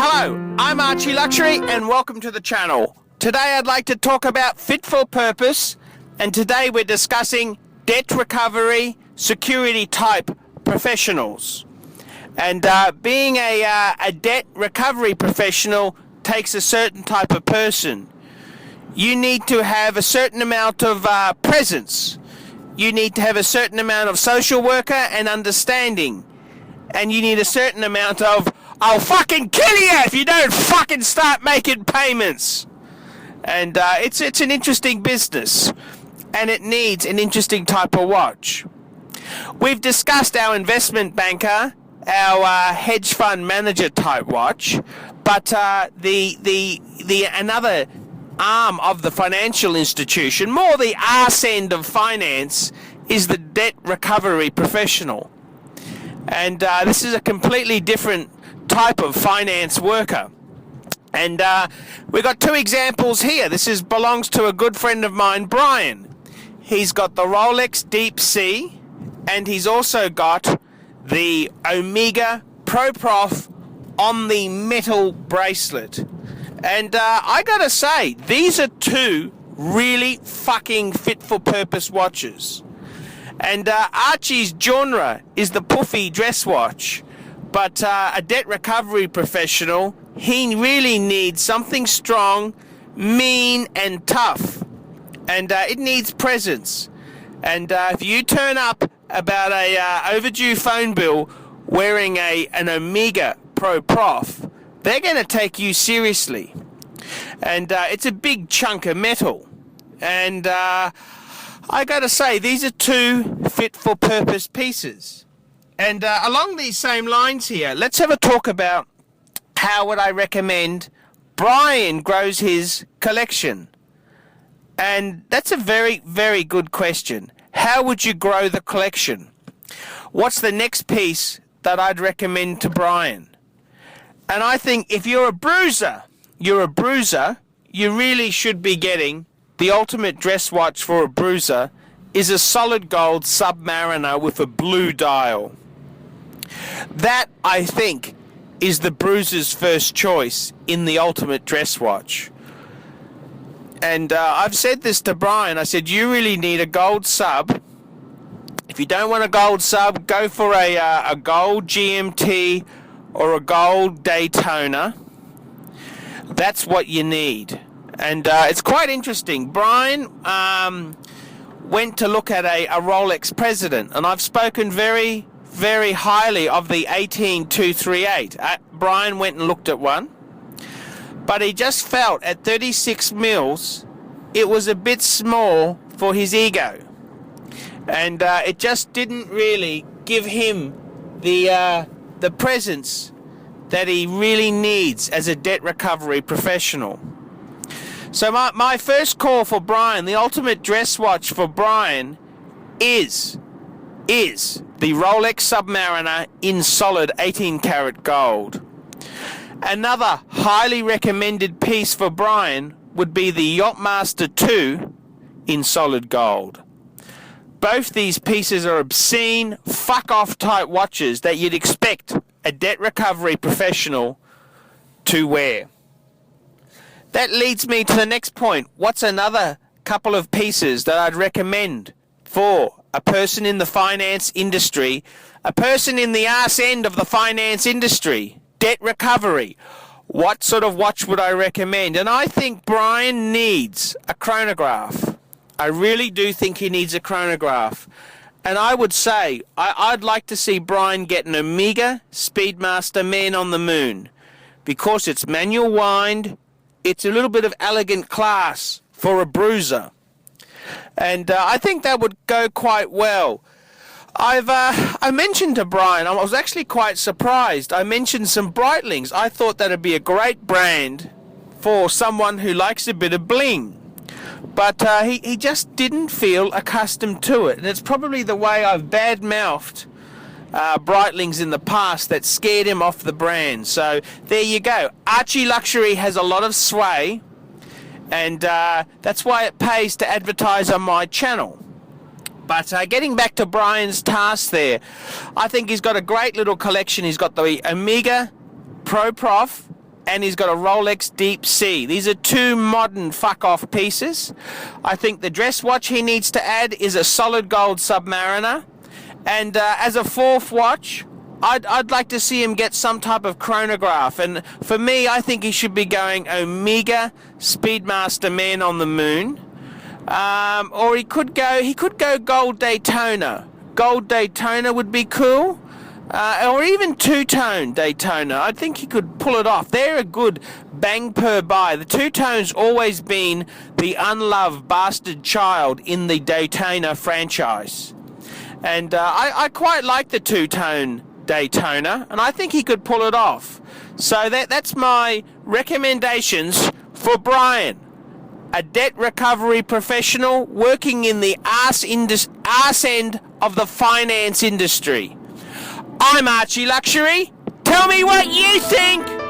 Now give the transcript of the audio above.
Hello, I'm Archie Luxury and welcome to the channel. Today I'd like to talk about fit for purpose, and today we're discussing debt recovery security type professionals. And being a debt recovery professional takes a certain type of person. You need to have a certain amount of presence. You need to have a certain amount of social worker and understanding. And you need a certain amount of, I'll fucking kill you if you don't fucking start making payments. And it's an interesting business. And it needs an interesting type of watch. We've discussed our investment banker, our hedge fund manager type watch, but the another arm of the financial institution, more the arse end of finance, is the debt recovery professional. And this is a completely different type of finance worker. And we've got two examples here. This belongs to a good friend of mine, Brian. He's got the Rolex Deep Sea, and he's also got the Omega Pro Prof on the metal bracelet. And I gotta say, these are two really fucking fit for purpose watches. And Archie's genre is the puffy dress watch, but a debt recovery professional, he really needs something strong, mean and tough. And it needs presence. And if you turn up about a overdue phone bill wearing an Omega Pro Prof, they're going to take you seriously. And it's a big chunk of metal. And I got to say, these are two fit-for-purpose pieces. And along these same lines here, let's have a talk about how would I recommend Brian grows his collection. And that's a very, very good question. How would you grow the collection? What's the next piece that I'd recommend to Brian? And I think if you're a bruiser, you really should be getting the ultimate dress watch for a bruiser is a solid gold Submariner with a blue dial. That, I think, is the bruiser's first choice in the ultimate dress watch. And I've said this to Brian. I said, you really need a gold sub. If you don't want a gold sub, go for a gold GMT or a gold Daytona. That's what you need. And it's quite interesting. Brian went to look at a Rolex President, and I've spoken very, very highly of the 18238. Brian went and looked at one, but he just felt at 36 mils it was a bit small for his ego, and it just didn't really give him the presence that he really needs as a debt recovery professional. So my first call for Brian, the ultimate dress watch for Brian, is the Rolex Submariner in solid 18 karat gold. Another highly recommended piece for Brian would be the Yachtmaster 2 in solid gold. Both these pieces are obscene, fuck-off type watches that you'd expect a debt recovery professional to wear. That leads me to the next point. What's another couple of pieces that I'd recommend for a person in the finance industry, a person in the arse end of the finance industry, debt recovery? What sort of watch would I recommend? And I think Brian needs a chronograph. I really do think he needs a chronograph. And I would say, I'd like to see Brian get an Omega Speedmaster Man on the Moon, because it's manual wind, it's a little bit of elegant class for a bruiser. And I think that would go quite well. I mentioned to Brian, I was actually quite surprised, I mentioned some Breitlings. I thought that'd be a great brand for someone who likes a bit of bling. But he just didn't feel accustomed to it. And it's probably the way I've bad-mouthed Breitlings in the past that scared him off the brand. So there you go. Archie Luxury has a lot of sway, and that's why it pays to advertise on my channel. But getting back to Brian's task there, I think he's got a great little collection. He's got the Omega Pro Prof and he's got a Rolex Deep Sea. These are two modern fuck-off pieces. I think the dress watch he needs to add is a solid gold Submariner. And as a fourth watch, I'd like to see him get some type of chronograph. And for me, I think he should be going Omega Speedmaster Man on the Moon. Or he could go Gold Daytona. Gold Daytona would be cool. Or even two-tone Daytona. I think he could pull it off. They're a good bang per buy. The two-tone's always been the unloved bastard child in the Daytona franchise. And I quite like the two-tone Daytona, and I think he could pull it off. So that's my recommendations for Brian, a debt recovery professional working in the arse end of the finance industry. I'm Archie Luxury. Tell me what you think!